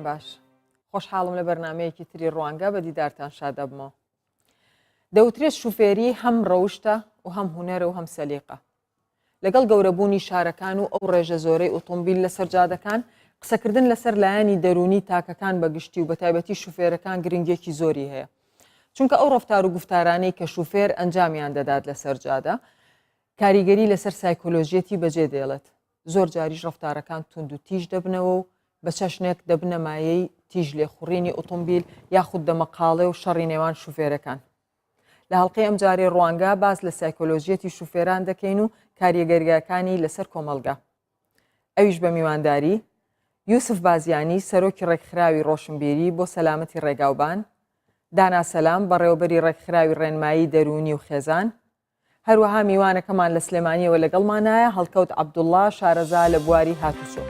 باش خۆشحاڵم لە بەرنمەیەکی تری ڕوانگە بە دیدارتان شادە بمەوە. دەوترێت شوفێری هەم ڕەوشتە و هەم هوەرە و هەم سەلیقە. لەگەڵ گەورەبوونی شارەکان و ئەو ڕێژە زۆرەی ئۆتۆمبیل لەسەر جادەکان قسەکردن لەسەر لایەنی دەرونی تاکەکان بەگشتی و بە تایبەتی شوفێرەکان گرنگێکی زۆری هەیە. چونکە ئەو ڕەفتار و گفتارانەی کە شوفێر ئەنجامیان دەدات لەسەر جادە کاریگەری لەسەر سایکۆلۆژیەتی بەجێ دێڵێت. زۆر جاریش ڕەفتارەکان تونند و تیژ دەبنەوە و بە چەشنێک دەبنە مایەی تیژ لێخوڕینی ئۆتۆمبیل یاخود دەمەقاڵێ و شەڕی نێوان شوفێرەکان. لە هەڵقەی ئەم جارێ ڕوانگە باز لە سایکۆلۆژیەتی شوفێران دەکەین و کاریگەریەکانی لەسەر کۆمەلگا. ئەویش بە میوانداری یوسف بازیانی سەرۆکی ڕێکخراوی ڕۆشنبیری بۆ سەلامەتی ڕێگاوبان، دانا سەلام بەڕێوەبەری ڕێکخراوی ڕێنمایی دەرونی و خێزان، هەروەها میوانەکەمان لە سلێمانیەوە لەگەڵمانایە هەڵکەوت عەبدوڵڵا شارەزا لە بواری هاتوچۆ.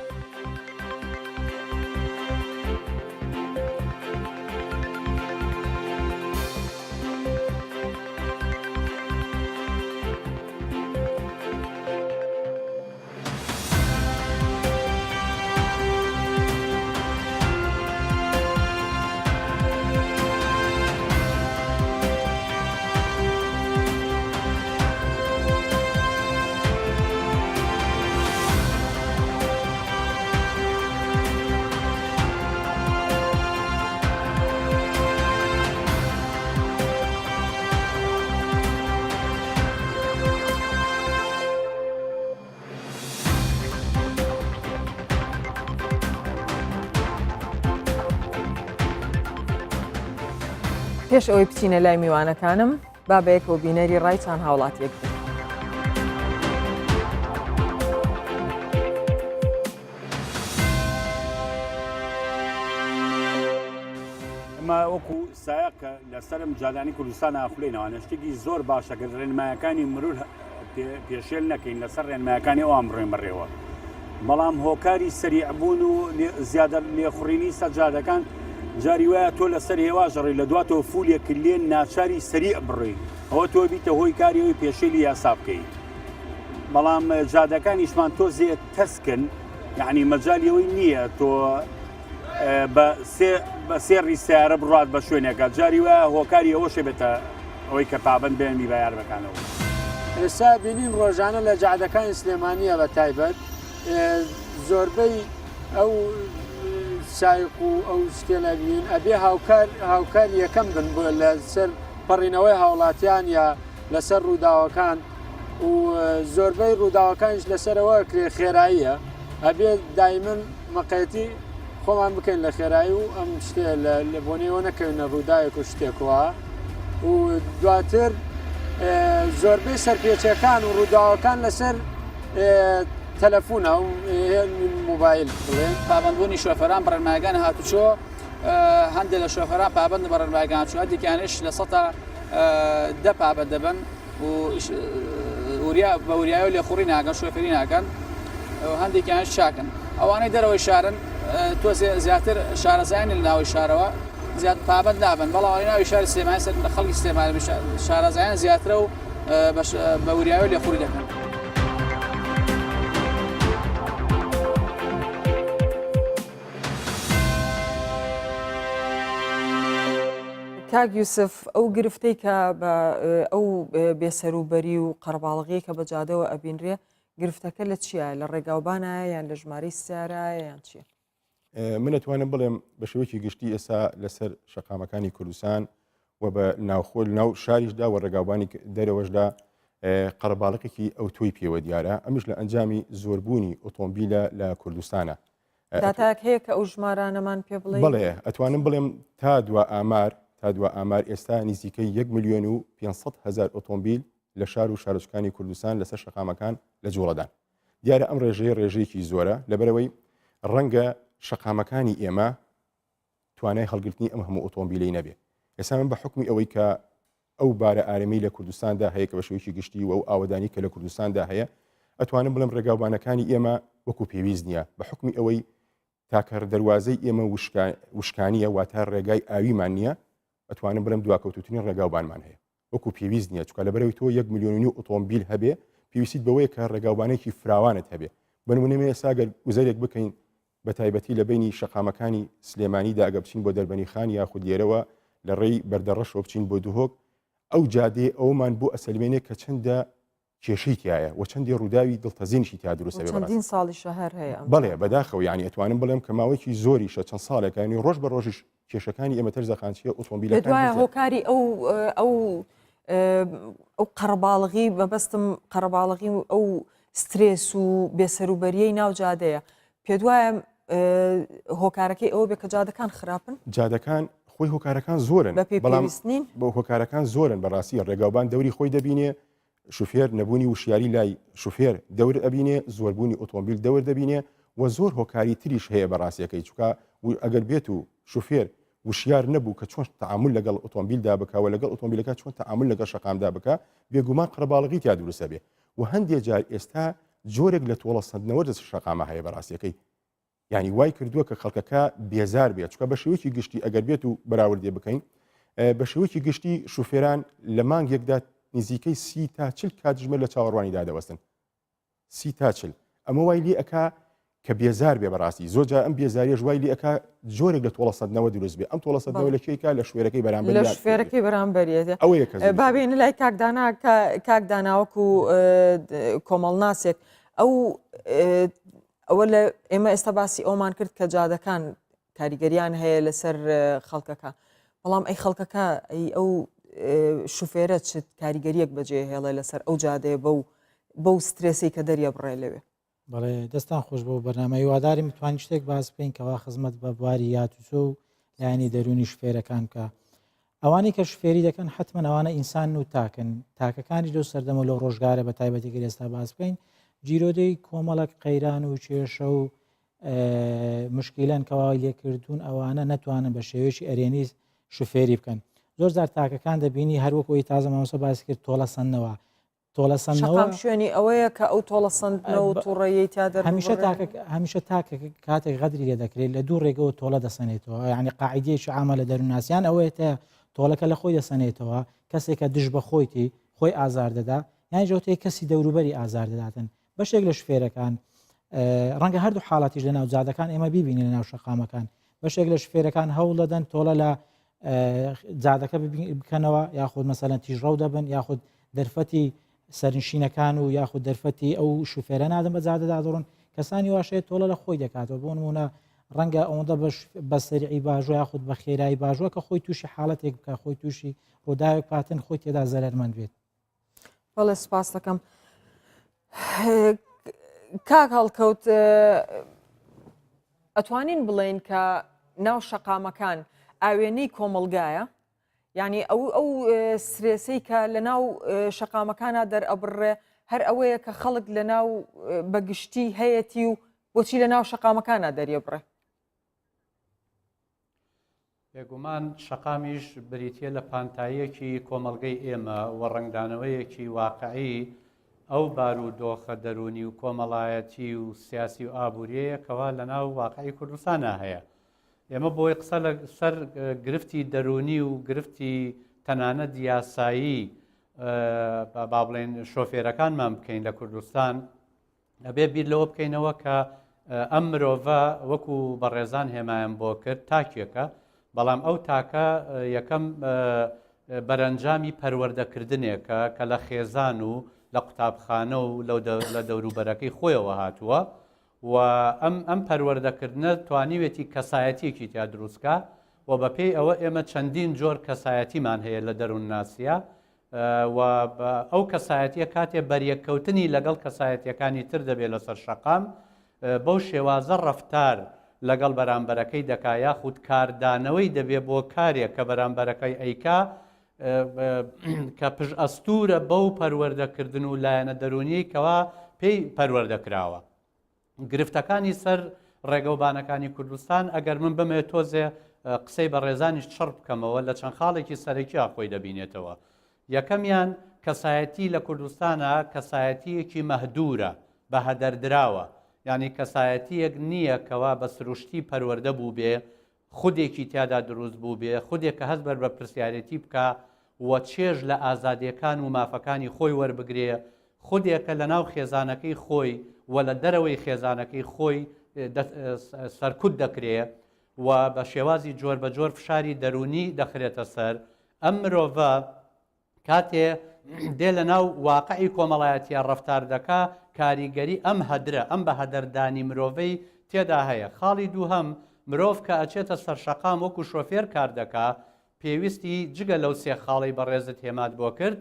پێش ئەوەی بچینە لای میوانەکانم با بەیەکەوە بینەری ڕای چەند هاوڵاتیەک بن. ئەمە وەکو سایەکە لەسەرم جادانی کوردستان ئاخولێنەوە شتێکی زۆر باشە کە ڕێنمایەکانی مرور پێشێل نەکەین لەسەر ڕێنمایەکانی ئەوان بڕێن بڕێوە. بەڵام هۆکاری سەریعبوون و زیادە لێخوڕینی سەجادەکان جاری وایە تۆ لەسەر هێواژەڕی لە دواتەوە فولێک لێن ناچاری سەریع بڕێ ئەوە تۆ بیتە هۆی کاریەوەی پێشێلی یاسا بکەیت. بەڵام جادەکانیشمان تۆ زێت تەسکن یعنی مەجالیەوەی نییە تۆ بە سێڕی سیارە بڕات بە شوێنێکە جاری وایە هۆکاری ئەوەشێ بێتە ئەوەی کە پابند بێن میبایارەکانەوە. ئێستا بینین ڕۆژانە لە جادەکانی سلێمانیە بە تایبەت زۆربەی ئەو سایق و ئەو شتێنە بین ئەبێ هاوکار یەکەم بن بۆ لەسەر پەڕینەوەی هاوڵاتیان یا لەسەر ڕووداوەکان و زۆربەی ڕووداوەکانش لەسەرەوە خێراییە ئەبێ دایمن مەقەتی خۆمان بکەین لە خێرایی و ئەم شتێ لە بۆنەوە نەکەوێنە ڕووداوێک و شتێکەوە و دواتر زۆربەی سەرپێچەکان و ڕووداوەکان لەسەر تەلەفۆنە و موبایل بڵێن. پابندبوونی شۆفەران بەڕێنمایەکان هاتوچۆ هەندێک لە شۆفەران پابند بە ڕێنمایەکان چوە هەندێکیانش لە 100 پابند دەبن و بە وریایە لێخوڕی ناکەن شۆفێری ناکەن و هەندێکیانش چاکن. ئەوانەی دەرەوەی شارن تۆ زیاتر شارەزایانی لە ناوی شارەوە زیات پابند نابن، بەڵام ناوی شاری سلێمانی سەر لە خەڵکی سلێمانی شارەزایان زیاترە و بە وریایە لێخوڕی دەکەن. کاک یوسف ئەو گرفتەی کە ئەو بێسەروبەری و قەرباڵغی کە بە جادەوە ئەبینرێ گرفتەکە لە چیە؟ لە ڕێگاوبانە یان لە ژمارەی سیارە یان چیە؟ من ئەتوانم بڵێم بە شێوەیەکی گشتی ئێستا لەسەر شەقامەکانی کوردستان و بە ناوخۆ ناو شاریشدا و ڕێگاوبانی دەرەوەشدا قەرباڵغێکی ئەو تۆی پێوە دیارە ئەمیش لە ئەنجامی زۆربوونی ئۆتۆمبیلە لە کوردستانە. داتاک هەیە کە ئەو ژمارانەمان پێ بڵێ؟ بڵێ ئەتوانم بڵێم تا دووە ئامار ئێستا نزیکەی 1,500,000 ئۆتۆمبیل لە شار و شارۆچکانی کوردستان لەسەر شەقامەکان لە جوڵەدان. دیارە ئەم ڕێژەیەکی زۆرە لەبەرەوەی ڕەنگە شەقامەکانی ئێمە توانای هەڵگرتنی ئەم هەموو ئۆتۆمبیلەی نەبێ. ئێستا من بە حکمی ئەوەی کە ئەو بارە ئارەمەی لە کوردستاندا هەیە کە بە شێوەیەکی گشتی و ئەو ئاوەدانی کە لە کوردستاندا هەیە ئەتوانم بڵێم ڕێگاوبانەکانی ئێمە وەکو پێویست نییە بە حکمی ئەوەی تاکەر دەواازەی ئێمە وشکانیە واتە ڕێگای ئاویمان نییە ئەتوانم بڵێم دواکەوتوتنی ڕێگاوبانمان هەیە وەکو پێویست نییە چکە لەبەرەوەی تۆ 1,5 ملیۆن ئۆتۆمبیل هەبێ پێویستیت بەوەیە کە ڕێگاوبانێکی فراوانت هەبێ. بنمونەمە ئێستا گەر وزەرێک بکەین بە تایبەتی لە بینی شەقامەکانی سلێمانیدا ئەگە بچین بۆ دەربەنی خان یاخود لێرەوە لە ڕێی بەردەڕەشەوە بچین بۆ دوهۆک ئەو جادێ ئەومان بۆ ئەسەلمێنێک کە چەندە کێشەی تایە و چەندی ڕووداوی دڵتەزینشی تا دروستە بێ چەندین ساڵی شەهر هەیە بەڵێ بەداخەوە یانی ئەتوانم بڵێم کە ماوەیەکی زۆریشە چەند ساڵێکانی ڕۆژ بە ڕۆژیش کێشەکانی ئێمە تەرزەخانچیە ئۆتۆمبیلەکان دوایە هۆکاری ئەو قەرەباڵغی بەبەستم قەرەباڵغی و ئەو سترێس و بێسەروبەریەی ناو جادەیە پێ دوایە هۆکارەکەی ئەوە بێ کە جادەکان خراپن جادەکان خۆی هۆکارەکان زۆرن بە پێویستنین بۆ هۆکارەکان زۆرن بەڕاستی ڕێگاوبان دەوری خۆی دەبینێ شوفێر نەبوونی وشیاری لای شوفێر دەور ئەبینێ زۆربوونی ئۆتۆمبیل دەور دەبینێ و زۆر هۆکاری تریش هەیە بەڕاستیەکەی چووکە ئەگەر بێت و شوفێر وشیار نەبوو کە چۆن تعامل لەگەڵ ئۆتۆمبیلدا بکەوە لەگەڵ ئۆتۆمبیلەکە چۆن تعامل لەگەڵ شەقامدا بکە بێگومان قەرەباڵغی تا دروستە بێ و هەندێک جار ئێستا جۆرێک لە تۆڵە سندنەوە دەست شەقامە هەیە بەڕاستیەکەی یعنی وای کردووە کە خەڵکەکە بێزار بێت چکە بە شێوەیەکی گشتی ئەگەر بێت و بەراوردێ بکەین بە شێوەیەکی گشتی شوفێران لە مانگێکدا نزیکەی 30 تا 40 کاتژمێر لە چاوەڕوانیدا دەوەستن 30 تا 40 ئەمە وای لێ ئەکا کە بێزار بێ بەڕاستی زۆرجار ئەم بێزاریە ژوای لێ ئەکا جۆرێک لە تۆڵە سەدنەوە دروست بێ ئەم تۆڵە سەدنەوە لە کێکا لە شوێرەکەی بەرامبەر لە شوێرەکەی بەرامبەریێتە ئەوەیە کە بابێنە لای کاک داناوەکو کۆمەڵ ناسێک ئەوە لە ئێمە ئێستا باسی ئەومان کرد کە جادەکان کاریگەریان هەیە لەسەر خەڵکەکە بەڵام ئەی خەڵکەکە ئەو شوفێرە چ کاریگەریەک بەجێ هێڵە لەسەر ئەو جادەیە بەو سترێسی کە دەریە بڕێ لەوێ بەڵێ دەستان خۆش بۆ بەرنامەی واداری متوانین شتێک باس بکەین کەوا خزمەت بە بواری یاتوچۆ و لایانی دەرونی شوفێرەکان کە ئەوانەی کە شوفێری دەکەن حتمما ئەوانە ئینسان و تاکەکانی لەو سەردەمە لەو ڕۆژگارە بە تایبەتێکی ئێستا باس بکەین جیرۆدەی کۆمەڵک قەیران و کێشە و مشکیلەن کەواوی لێکردوون ئەوانە نەتوانن بە شێوەیەکی ئەرێنی شوفێری بکەن زۆر جار تاکەکان دەبینی هەروەکەوەی تازە مامۆستا باسی کرد تۆڵە سندنەوە شەقام شوێنی ئەوەیە کە ئەو تۆڵە سندنەوە و تووڕێیەی تا هەمیشە تاکە کاتێک غەدری لێ دەکرێت لە دوو ڕێگەوە تۆڵە دەسەنێتەوە یعنی قاعیدەیەکی عامە لە دەروناسیان ئەوەیە تۆڵەکە لە خۆی دەسەنێتەوە کەسێکە دژ بە خۆی ئازار دەدا یان جوتەیە کەسی دەوروبەری ئازار دەداتن بەشێک لە شوفێرەکان ڕەنگە هەردوو حاڵاتیش لە ناو جادەکان ئێمە بیبینی لە ناو شەقامەکان بەشێک لە شوفێرەکان هەوڵ دەدەن تۆڵە لە جادەکە بکەنەوە یاخود مەسەلەن تیژڕەو دەبن یاخود دەرفەتی سەرنشینەکان و یاخود دەرفەتی ئەو شوفێرە نادەن بە جادەدا دەڕۆن کەسانی واشەیە تۆڵە لە خۆی دەکاتەوە بۆ نمونە ڕەنگە ئەوەندە بە سەریعی باژوە یاخود بە خێرایی باژوە کە خۆی تووشی حاڵەتێک بکە خۆی تووشی ڕووداوێک پاتن خۆی تێدا زەرمەند بێت بەڵێ سپاس دەکەم کاک هەڵکەوت ئەتوانین بڵێن کە ناو شەقامەکان ئاوێنەی کۆمەلگایە یعنی ئەو سرێسەی کە لە ناو شەقامەکانە دەرئەبڕێ هەر ئەوەیە کە خەڵک لە ناو بەگشتی هەیەی و بۆچی لە ناو شەقامەکانە دەریە بڕێ بێگومان شەقامیش بریتە لە پانتاییەکی کۆمەڵگەی ئێمە و ڕنگدانەوەیەکی واقعی ئەو بارودۆخە دەرونی و کۆمەڵایەتی و سیاسی و ئابوووریەیە کەوا لە ناو واقعی کوردستانە هەیە ئێمە بۆی قسە لە سەر گرفتی دەرونی و گرفتی تەنانەت یاسایی با بڵێن شۆفێرەکانمان بکەین لە کوردستان ئەبێ بیر لەوە بکەینەوە کە ئەم مرۆڤە وەکو بەڕێزان هێمایان بۆ کرد تاکێکە بەڵام ئەو تاکە یەکەم بەرەنجامی پەروەردەکردنێکە کە لە خێزان و لە قوتابخانە و لە دەوروبەرەکەی خۆیەوە هاتووە و ئەم پەروەردەکردنە توانیوێتی کەسایەتیەکی تیا دروستکە و بەپێی ئەوە ئێمە چەندین جۆر کەسایەتیمان هەیە لە دەروون ناسیە و ئەو کەسایەتیە کاتێ بەریەکەوتنی لەگەڵ کەسایەتیەکانی تر دەبێت لەسەر شەقام بەو شێوازە ڕەفتار لەگەڵ بەرامبەرەکەی دەکا یاخود کاردانەوەی دەبێت بۆ کارێک کە بەرامبەرەکەی ئەیکا کە پژ ئەستورە بەو پەروەردەکردن و لایەنە دەرونیی کەوا پێی پەروەردەکراوە گرفتەکانی سەر ڕێگەوبانەکانی کوردستان ئەگەر من بمێ تۆزێ قسەی بە ڕێزانیش چڕ بکەمەوە لە چەند خاڵێکی سەرەکی خۆی دەبینێتەوە یەکەمیان کەسایەتی لە کوردستانە کەسایەتیەکی مەهدورە بە هەدەردراوە یعنی کەسایەتیەک نییە کەوا بە سروشتی پەروەردە بوو بێ خودێکی تیادا دروست بوو بێ خودێک کە هەست بەر بە پرسیارەتی بکە و چێژ لە ئازادیەکان و مافەکانی خۆی وەربگرێ خودێکە لە ناو خێزانەکەی خۆی و لە دەرەوەی خێزانەکەی خۆی سەرکوت دەکرێت و بە شێوازی جۆر بە جۆر فشاری دەرونی دەخرێتە سەر ئەم مرۆڤە کاتێ دێ لە ناو واقعی کۆمەڵایەتیان ڕەفتار دەکا کاریگەری ئەم هەدرە ئەم بە هەدەردانی مرۆڤەی تێدا هەیە. خاڵی دووهەم مرۆڤ کە ئەچێتە سەرشەقام وەکو شۆفێر کار دەکا پێویستی جگە لەو سێ خاڵی بەڕێزت هێمات بۆ کرد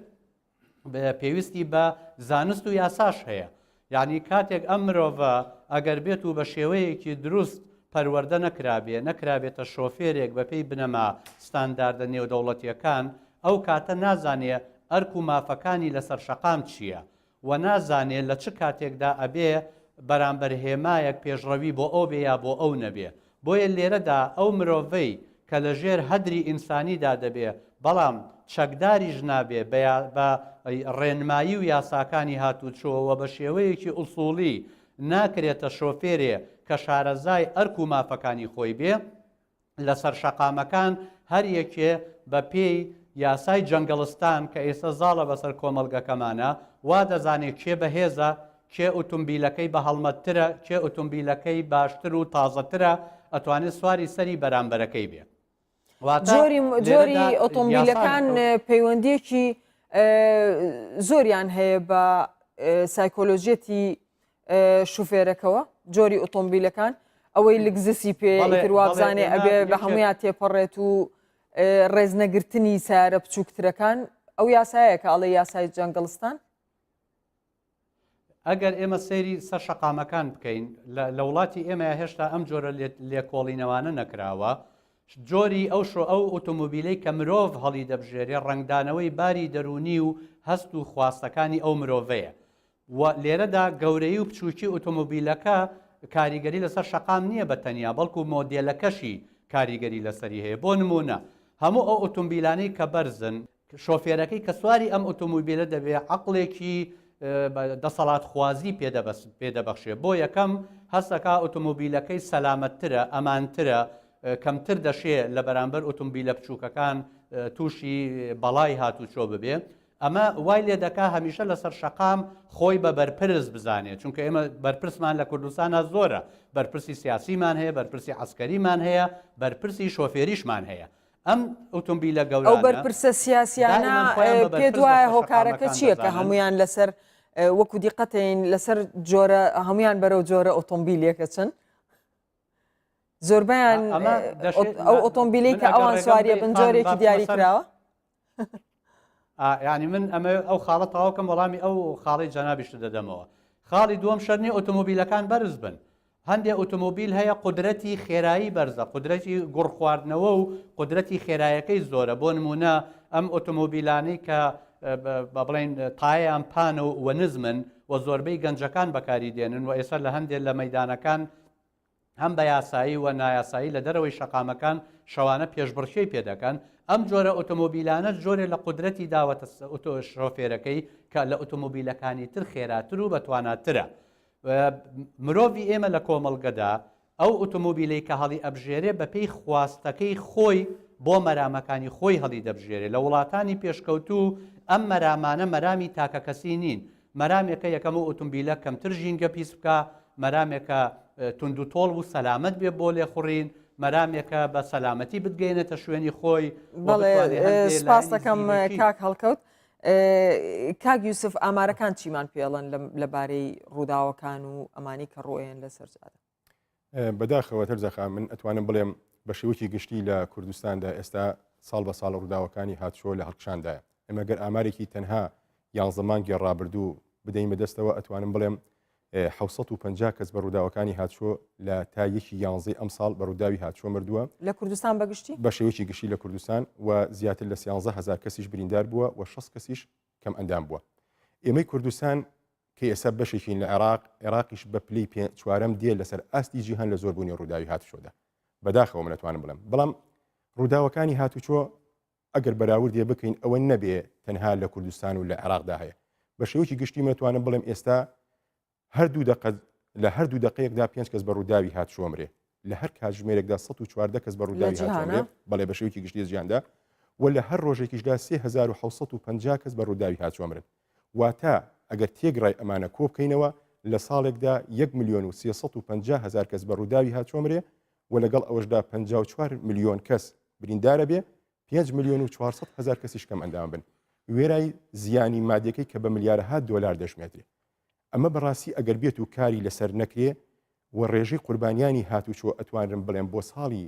پێویستی بە زانست و یاساش هەیە. یعنی کاتێک ئەم مرۆڤە ئەگەر بێت و بە شێوەیەکی دروست پەروەردە نەکرابێتە شۆفێرێک بە پێی بنەما ستانداردە نێودەوڵەتیەکان ئەو کاتە نازانێ ئەرک و مافەکانی لەسەر شەقام چییە و نازانێت لە چ کاتێکدا ئەبێ بەرامبەر هێمایەک پێشڕەوی بۆ ئەو بێ یا بۆ ئەو نەبێ. بۆیە لێرەدا ئەو مرۆڤەی کە لە ژێر هەدری ئینسانیدا دەبێ بەڵام چەکداریش نابێ بە ڕێنمایی و یاساکانی هاتوچۆوە بە شێوەیەکی ئوسوڵی ناکرێتە شۆفێرێ کە شارەزای ئەرک و مافەکانی خۆی بێ لەسەر شەقامەکان هەر یەکێ بە پێی یاسای جەنگەڵستان کە ئێستا زاڵە بەسەر کۆمەلگەکەمانە وا دەزانێت کێ بەهێزە کێ ئۆتۆمبیلەکەی بە هەڵمەتترە کێ ئۆتۆمبیلەکەی باشتر و تازەترە ئەتوانێت سواری سەری بەرامبەرەکەی بێ. جۆری ئۆتۆمبیلەکان پەیوەندیەکی زۆریان هەیە بە سایکۆلۆژیەتی شوفێرەکەەوە جۆری ئۆتۆمبیلەکان ئەوەی لگزسی پێ وابزانێ ئەبێ بە هەمویان تێپەڕێت و ڕێزنەگرتنی سارە بچووکترەکان ئەو یاسایە کە ئەڵێ یاسای جەنگەڵستان. ئەگەر ئێمە سەیری سەر شەقامەکان بکەین لە وڵاتی ئێمە هێشتا ئەم جۆرە لێکۆڵینەوانە نەکراوە جۆری ئەو ئۆتۆمۆبیلەی کە مرۆڤ هەڵی دەبژێرێ ڕنگدانەوەی باری دەرونی و هەست و خواستەکانی ئەو مرۆڤەیە و لێرەدا گەورەی و بچووکی ئۆتۆمۆبیلەکە کاریگەری لەسەر شەقام نییە بە تەنیا بەڵکو مۆدیێلەکەشی کاریگەری لەسەری هەیە. بۆ نمونە هەموو ئەو ئۆتۆمبیلانەی کە بەرزن شۆفێرەکەی کە سواری ئەم ئۆتۆمۆبیلە دەبێت عەقڵێکی دەسەڵات خوازی پێدەبەخشێ. بۆ یەکەم هەستەکە ئۆتۆمۆبیلەکەی سەلامەتترە ئەمانترە کەمتر دەشێ لە بەرامبەر ئۆتۆمبیلە بچووکەکان تووشی بەڵای هاتوچۆ ببێ. ئەمە وای لێ دەکا هەمیشە لەسەر شەقام خۆی بە بەرپرس بزانێت چونکە ئێمە بەرپرسمان لە کوردستانە زۆرە بەرپرسی سیاسیمان هەیە بەرپرسی عسکەریمان هەیە بەرپرسی شۆفێریشمان هەیە. ئەم ئۆتۆمبیلە گەورانە ئەو بەرپرسە سیاسیانە پێ دوایە هۆکارەکە چییە کە هەمویان لەسەر وەکو دیقەتین لەسەر جۆرە هەمویان بەرەو جۆرە ئۆتۆمبیلێکە چن زۆربیان ئەو ئۆتۆمبیلی کە ئەوان سواریە بنجۆرێکی دیاری کراوە. ینی من ئەمە ئەو خاڵە تاواکەم وەڵامی ئەو خاڵی جەنابیشت دەدەمەوە. خاڵی دووەم شەرنی ئۆتۆمۆبیلەکان بەرز بن. هەندێک ئۆتۆمۆبیل هەیە قودرەتی خێرایی بەرزە قودرەتی گوڕ خواردنەوە و قودرەتی خێرایەکەی زۆرە. بۆ نمونە ئەم ئۆتۆمۆبیلانەی کە بڵێن تایان پان و نزمن و زۆربەی گەنجەکان بەکاری دێنن و ئێستا لە هەندێک لە مەیدانەکان هەم بە یاسایی و نایاسایی لە دەرەوەی شەقامەکان شەوانە پێشبڕکێی پێدەکەن. ئەم جۆرە ئۆتۆمۆبیلانە جۆرێ لە قودرەتی داوەتە شۆفێرەکەی کە لە ئۆتۆمۆبیلەکانی تر خێراتر و بەتواناترە. مرۆڤی ئێمە لە کۆمەڵگەدا ئەو ئۆتۆمۆبیلەی کە هەڵی ئەبژێرێ بە پێی خواستەکەی خۆی بۆ مەرامەکانی خۆی هەڵی دەبژێرێ. لە وڵاتانی پێشکەوتوو ئەم مەرامانە مەرامی تاکە کەسی نین. مەرامێکە یەکەم و ئۆتۆمبیلە کەمتر ژینگە پیس بکە مەرامێکە تونند و تۆڵ و سەلامەت بێ بۆ لێخوڕین مەرامێکە بە سەلامەتی بتگەینێتە شوێنی خۆی. سپاس دەکەم کاک هەڵکەوت. کاک یوسف ئامارەکان چیمان پێڵەن لەبارەی ڕووداوەکان و ئەمانی کە ڕۆیان لە سەرجادە بەداخەوە تەرزەخا من ئەتوانم بڵێم بە شێوەی گشتی لە کوردستاندا ئێستا ساڵ بە ساڵ ڕووداوەکانی هاتشۆ لە هەڵکشاندایە. ئەمە گەر ئامارێکی تەنها 11 مانگی ڕابردوو بدەین بەدەستەوە ئەتوانم بڵێم 750 کەس بە ڕووداوەکانی هاتشۆ لە تا یەکی 11 ئەم ساڵ بە ڕووداوی هاتشۆ مردووە لە کوردستان بەگشتی بە شێوەی گشتی لە کوردستان و زیاتر لە 13,000 کەسیش بریندار بووە و 6 کەسیش کەم ئەندام بووە. ئێمەی کوردستان کە ئێستا بەشێکین لە عێراقیش بە پلەی چوارەم دێ لەسەر ئاستی جیهان لە زۆربوونی ڕووداوی هاتوچۆدا. بەداخەوە من ئەتوانم بڵێم بەڵام ڕووداوەکانی هاتوچۆ ئەگەر بەراوردێ بکەین ئەوە نەبێ تەنها لە کوردستان و لە عێراقدا هەیە. بە شێوەی گشتی مەتوانم بڵێم ئێستا لە هەردوو دقەیەکدا 5 کەس بە ڕووداوی هاتوچۆ مرێ لە هەر کاتژمێرێکدا 114 کەس بە ڕووداوی هاتوچۆ مرێ بەڵێ بە شێوەی گشتی جیهاندا و لە هەر ڕۆژێکیشدا 3750 کەس بە ڕووداوی هاتوچۆ مرن. واتە ئەگەر تێگڕای ئەمانە کۆ بکەینەوە لە ساڵێکدا 1,350,000 کەس بە ڕووداوی هاتووەمرێ و لەگەڵ ئەوەشدا 54 میلیۆن کەس بریندارە بێ 5,400,000 کەسیش کەم ئەندام بن وێرای زیانی مادیەکەی کە بە ملیارەها دۆلار دەژمێترێ ئەمە بەڕاستی ئەگەر بێت و کاری لەسەر نەکرێ و ڕێژەی قوربانیانی هاتوچۆ ئەتوانرم بڵێن بۆ ساڵی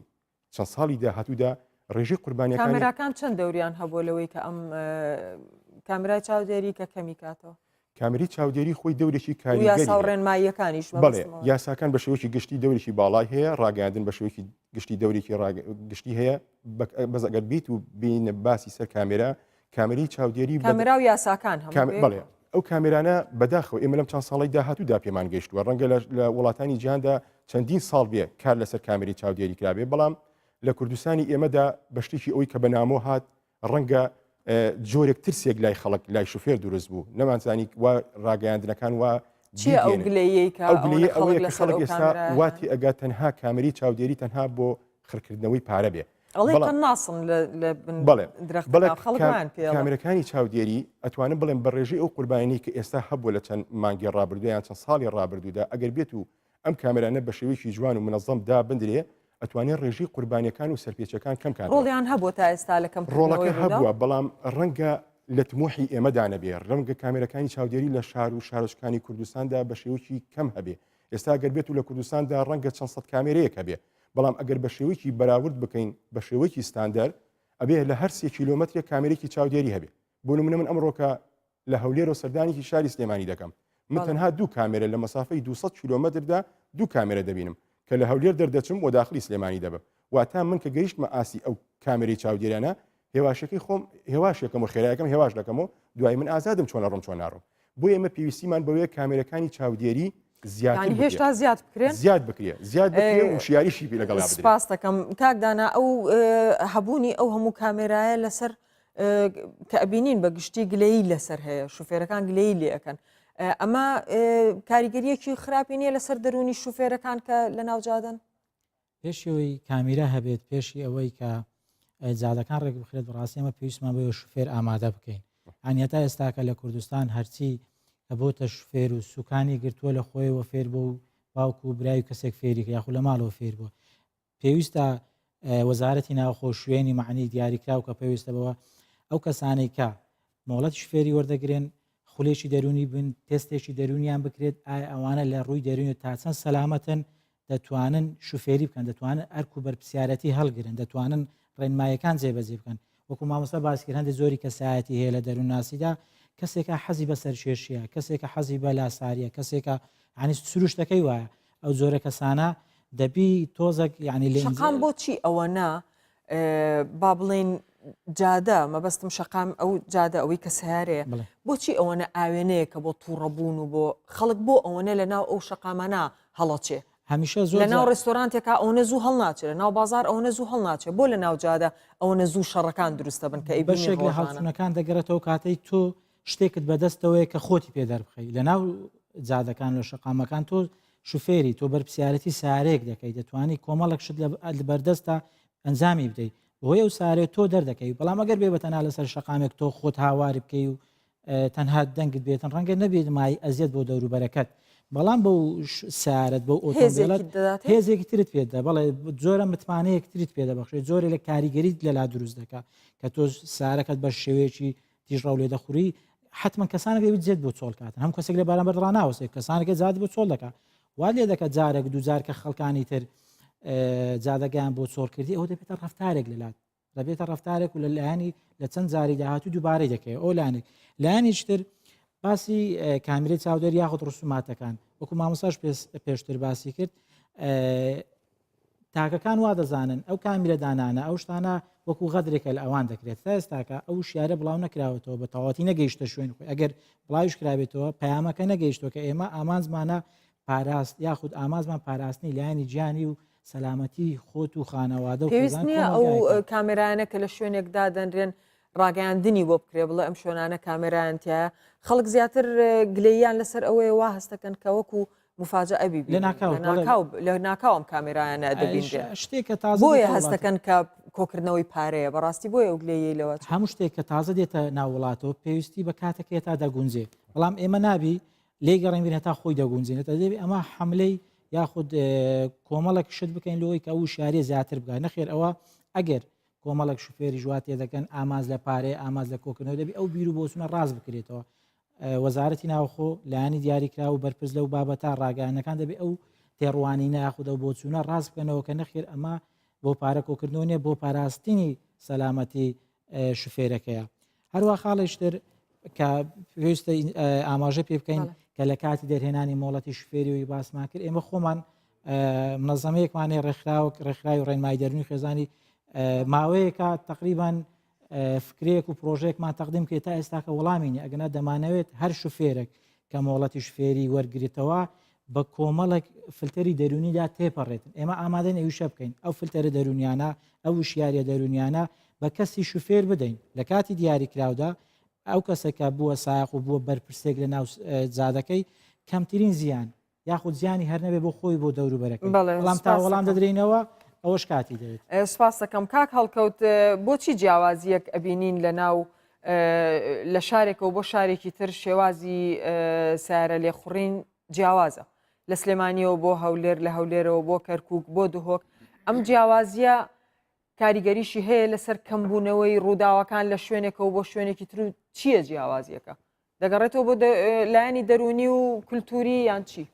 چەند ساڵی داهاتوودا ڕێژەی قوربانیەکان کامێراکان چەند دەوریان هەبوو لەوەی کە ئەم کامرای چاودێری کە کەمی کاتەوە کامری چاودێری خۆی دەورێکی یا کاریگەری ساوڕێنماییەکانیش بڵێ یاساکان بە شێوەیەکی گشتی دەورێکی باڵای هەیە ڕاگەاندن بە شێوەیەکی گشتی دەورێکی گشتی هەیە بەس ئەگەر بیت و بینە باسی سەر کامێرا کامری چاودێری کامێرا و یاساکان بڵێ ئەو کامێرانە بەداخەوە ئێمە لەم چەند ساڵی داهاتوودا پێمان گەشتووە ڕەنگە لە وڵاتانی جیهاندا چەندین ساڵ بێ کار لەسەر کامێری چاودێری کرابێ بەڵام لە کوردستانی ئێمەدا بە شتێکی ئەوەی کە بەنامۆ هات ڕەنگە جۆرێک ترسێک لای خەڵک لای شوفێر دروست بوو نەمانزانی وا ڕاگەیاندنەکان وا ئەو گلەیەی کە ئەوەیە کە خەڵک ئێستا واتی ئەگات تەنها کامێری چاودێری تەنها بۆ خڕکردنەوەی پارە بێ کامێرەکانی چاودێری ئەتوانن بڵێن بە ڕێژەی ئەو قوربانی کە ئێستا هەبوو لە چەند مانگی ڕابردویان چەند ساڵی ڕابردوودا ئەگەر بێت و ئەم کامێرانە بە شێوەیەکی جوان و منەظەم دا بندرێ ئەتوانێت ڕێژی قوربانیەکان و سەرپێچەکان کەمکان ڕۆڵیان هەبوو تا ئێستا لەکەم ڕۆڵەکە هەبووە بەڵام ڕەنگە لە تموحی ئێمەدا نەبێ ڕەنگە کامێرەکانی چاودێری لە شار و شارۆچکانی کوردستاندا بە شێوەیەکی کەم هەبێ ئێستا گەر بێت و لە کوردستاندا ڕەنگە چەند سەد کامێرەیەک هەبێ بەڵام ئەگەر بە شێوەیەکی بەراورد بکەین بە شێوەیەکی ستاندەر ئەبێ لە هەر 3 کیلۆمەترێک کامێرێکی چاودێری هەبێ بۆ نمونە من ئەمڕۆکە لە هەولێر و سەردانێکی شاری سلێمانی دەکەم من تەنها 2 کامێرە لە مەسافەی 200 کیلۆمەتردا 2 کامێرە دەبینم کە لە هەولێر دەردەچم و داخلی سلێمانی دەبم واتە من کە گەیشتمە ئاسی ئەو کامێری چاودێرانە هێواشەکەی خۆم هێواشێکم و خێرایەکەم هێواش دەکەم و دوای من ئازادم چۆن ئەڕۆم چۆن ناڕۆم بۆ ئێمە پێویستیمان بەوەیە کامێرەکانی چاودێری هێشتا زیاد بکرێن زیاد بکرێ و شیاریشی پێ لەگەڵا بدرێت سپاس دەکەم کاکدانا ئەو هەبوونی ئەو هەموو کامێرایە لەسەر کە ئەبینین بە گشتی گلەیی لەسەر هەیە شوفێرەکان گلەیی لێ ئەەکەن ئەمە کاریگەریەکی خراپی نییە لەسەر دەرونی شوفێرەکان کە لە ناوجادن پێشەوەی کامیرا هەبێت پێشی ئەوەی کە جادەکان ڕێک بخرێت بەڕاستی ئەمە پێویستمان بۆ شوفێر ئامادە بکەین ئەنیەتا ئێستاکە لە کوردستان هەرچی بۆتە شوفێر و سوکانی گرتووە لە خۆیەوە فێر بۆ و باوکو و برای و کەسێک فێریکە یاخو لە ماڵەوە فێر بووە پێویستە وەزارەتی ناوخۆ شوێنی معنی دیاریکراو کە پێویستە بەوە ئەو کەسانەی کە مۆڵەت شوفێری وەردەگرێن خولێکی دەرونی بن تێستێکی دەرونیان بکرێت ئایا ئەوانە لە ڕووی دەرونی تا چەند سەلامەتن دەتوانن شوفێری بکەن دەتوانن ئەرک و بەرپسیارەتی هەڵگرن دەتوانن ڕێنمایەکان جێبەجێ بکەن وەکو مامۆستا باسکرد هەندێک زۆری کەسایەتی هەیە لە دەروون ناسیدا کەسێکە حەزی بە سەرکێشیە کەسێکە حەزی بە لاساریە کەسێکە عنی سروشتەکەی وایە ئەو زۆرە کەسانە دەبی تۆزێک یعنی لێ شەقام بۆچی ئەوە نا با بڵێن جادە مەبەستم شەقام ئەو جادە ئەوەی کە سیارەیە بۆچی ئەوەنە ئاوێنەیە کە بۆ تووڕەبوون و بۆ خەڵک بۆ ئەوەنە لە ناو ئەو شەقامانە هەڵەچێ هەمیشە زۆر لە ناو ڕێستۆرانتێکا ئەوەنە زوو هەڵ ناچێت لە ناو بازار ئەوەنە زوو هەڵ ناچێت بۆ لە ناو جادە ئەوەنە زوو شەڕەکان دروستە بن کە بەشێک لە هەڵچوونەکان دەگەرێتەوە کاتەی تۆ شتێکت بەدەستەوەیە کە خۆتی پێدەر بخەی لە ناو جادەکان لە شەقامەکان تۆ شوفێری تۆ بەرپسیارەتی سارێک دەکەی دەتوانی کۆمەڵک شت لە بەردەستە ئەنجامی بدەیت بۆی ئەو سارێت تۆ دەردەکەی بەڵام ئەگەر بێ بەتەنها لەسەر شەقامێک تۆ خۆت هاواری بکەی و تەنها دەنگت بێتن ڕەنگە نەبێت مای ئەزیەت بۆ دەوروبەرەکەت بەڵام بە سارت بە ئۆتۆمبیلەت هێزێکی ترت پێدا بەڵێ جۆرە متمانەیەک تریت پێدەبخشێت جۆرە لە کاریگەریت لەلا دروست دەکات کە تۆ سارەکەت بە شێوەیەکی تیژڕاو لێ دەخوری حتمما کەسانە بێ بجێت بۆ چۆڵکاتن هەم کەسێک لە باران بەردڕاناوەسێک کەسانەکە زیاد بۆ چۆڵ دەکات وا لێ دەکات جارێک دووجار کە خەڵکانی تر جادەگەیان بۆ چۆڵکردی ئەو دەبێتە ڕفتارێک لەلات دەبێتە ڕفتارێک و لە لایانی لە چەند جاری داهاتوو دووبارەی دەکەی ئەو لایەنێک لایەنیشتر باسی کامیرەی چاودێری یاخود ڕسوماتەکان وەکو مامۆستاش پێشتر باسی کرد تاکەکان وا دەزانن ئەو کامیرە دانانە ئەو شتانە وەکو غەدرێکە لە ئەوان دەکرێت تا ئێستاکە ئەو شیارە بڵاو نەکراوەتەوە بە تەواوەتی نەگەیشتە شوێن خۆی ئەگەر بڵاویش کرابێتەوە پەیامەکە نەگەیشتەوە کە ئێمە ئامانزمانە پاراست یاخود ئامانزمان پاراستنی لایەنی گیانی و سەلامەتی خۆت و خانەوادە و پێویست نییە ئەو کامێرانە کە لە شوێنێکدا دەنرێن ڕاگەیاندنی بۆ بکرێ بڵێ ئەم شوێنانە کامێرایانتیایە خەڵک زیاتر گلەییان لەسەر ئەوەیە وا هەستەکەن کە وەکو مفاجە ئەبی لە ناکاوم کامێرایانە دەبینێت شتێکە تازە بۆیە هەستەکەن کە کۆکردنەوەی پارەیە بەڕاستی بۆیە ئەو گلەیی لەوە هەموو شتێک کە تازە دێتە ناوڵاتەوە پێویستی بە کاتێکێ تا دەگونجێ بەڵام ئێمە نابی لێ گەڕێنبین هەتا خۆی دەگونجێنێتە دەبێ ئەمە حملەی یاخود کۆمەڵک شت بکەین لەوەی کە ئەو شارێ زیاتر بگای نەخێر ئەوە ئەگەر کۆمەڵک شوفێری ژواتێ دەکەن ئاماز لە پارێ ئاماز لە کۆکردنەوە دەبی ئەو بیر و بۆچونە ڕاست بکرێتەوە وەزارەتی ناوخۆ لایانی دیاریکرا و بەرپرس لەو بابەتە ڕاگەیانەکان دەبێت ئەو تێڕوانی ناخود ئەو بۆچونە ڕاست بکەنەوە کە نەخێر ئەمە بۆ پارە کۆکردنەوە نیە بۆ پاراستنی سەلامەتی شوفێرەکەیە هەروە خاڵیشتر کە پێویستە ئاماژە پێ بکەین کە لە کاتی دەرهێنانی مۆڵەتی شوفێری و باسمان کرد ئێمە خۆمان منەظەمەیەکمانێ ڕێکخراوی و ڕێنمای دەرونی خێزانی ماوەیەکە تقریبان فکرێک و پرۆژێکمان تەقدیم کرێت تا ئێستاکە وەڵامینی ئەگەنا دەمانەوێت هەر شوفێرێک کە مۆڵەتی شوفێری وەرگریتەوە بە کۆمەڵک فلتەری دەرونیدا تێپەڕێتن ئێمە ئامادەن ئەویشە بکەین ئەو فلتەرە دەرونیانە ئەو وشیارە دەرونیانە بە کەسی شوفێر بدەین لە کاتی دیاریکراودا ئەو کەسێکە بووە سایق و بووە بەرپرسێک لە ناو زادەکەی کەمترین زیان یاخود زیانی هەر نەبێ بۆ خۆی بۆ دەوروبەرەکەی بەڵام تا وەڵام دەدرێنەوە ئەوەش کاتی دەوێت سپاس دەکەم کاک هەڵکەوت بۆچی جیاوازیەک ئەبینین لە ناو لە شارێکەوە بۆ شارێکی تر شێوازی سیارە لێخوڕین جیاوازە لە سلێمانیەوە بۆ هەولێر لە هەولێرەوە بۆ کەرکووک بۆ دهۆک ئەم جیاوازیە کاریگەریشی هەیە لەسەر کەمبوونەوەی ڕووداوەکان لە شوێنێکەوە بۆ شوێنێکی تر و چییە جیاوازیەکە دەگەڕێتەوە بۆ لایەنی دەرونی و کولتوری یان چی؟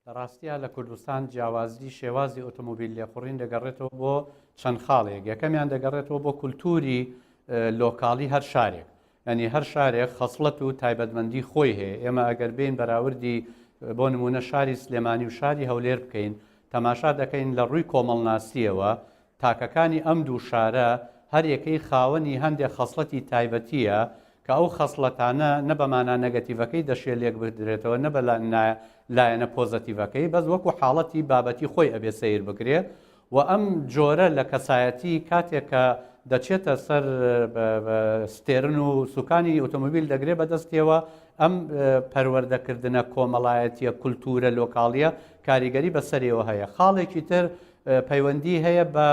لە ڕاستیە لە کوردستان جیاوازی شێوازی ئۆتۆمۆبیل لێخوڕین دەگەڕێتەوە بۆ چەند خاڵێک یەکەمیان دەگەڕێتەوە بۆ کولتوری لۆکاڵی هەر شارێک ینی هەر شارێک خەسڵەت و تایبەتمەندی خۆی هەیە ئێمە ئەگەر بین بەراوردی بۆ نمونە شاری سلێمانی و شاری هەولێر بکەین تەماشا دەکەین لە ڕووی کۆمەڵناسیەوە تاکەکانی ئەم دوو شارە هەر یەکەی خاوەنی هەندێک خەسڵەتی تایبەتیە کە ئەو خەسڵەتانە نە بەمانە نەگەتیڤەکەی دەشێت لێک بدرێتەوە نە بە لایەنە پۆزەتیڤەکەی بەس وەکو حاڵەتی بابەتی خۆی ئەبێ سیر بکرێت و ئەم جۆرە لە کەسایەتی کاتێک کە دەچێتە سەر ستێرن و سوکانی ئۆتۆمۆبیل دەگرێت بەدەستیەوە ئەم پەروەردەکردنە کۆمەڵایەتیە کولتورە لۆکاڵیە کاریگەری بەسەرەوە هەیە خاڵێکی تر پەیوەندی هەیە بە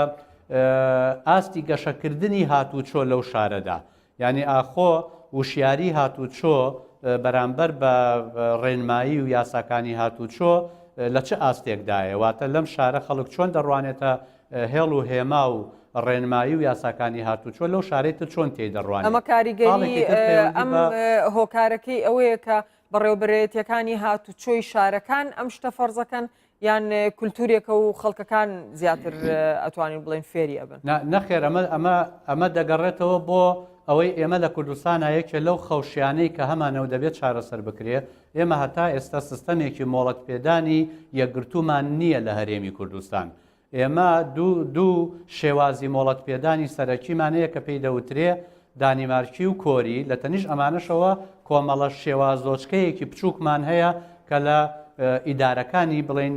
ئاستی گەشەکردنی هاتوچۆ لەو شارەدا یعنی ئاخۆ وشیاری هاتوچۆ بەرامبەر بە ڕێنمایی و یاساکانی هاتوچۆ لە چه ئاستێکدایە واتە لەم شارە خەڵک چۆن دەڕوانێتە هێڵ و هێما و ڕێنمایی و یاساکانی هاتوچۆ لەو شارێتە چۆن تێی دەڕوانێت ئەمە کاریگەری ئەم هۆکارەکەی ئەوەیە کە بەڕێوەبرێتیەکانی هاتوچۆی شارەکان ئەم شتە فەرزەکەن یان کولتورێکە و خەڵکەکان زیاتر ئەتوانین بڵێن فێری ئەبن نەخێر ئەمە دەگەڕێتەوە بۆ ئەوەی ئێمە لە کوردستانایەکێ لەو خەوشیانەی کە هەمانەوە دەبێت چارەسەر بکرێت ئێمە هەتا ئێستا سیستەمێکی مۆڵەت پێدانی یەکگرتومان نییە لە هەرێمی کوردستان ئێمە دوو شێوازی مۆڵەت پێدانی سەرەکیمانەیە کە پێی دەوترێ دانیمارکی و کۆری لە تەنیش ئەمانەشەوە کۆمەڵە شێوازۆچکەیەکی بچووکمان هەیە کە لە ئیدارەکانی بڵێن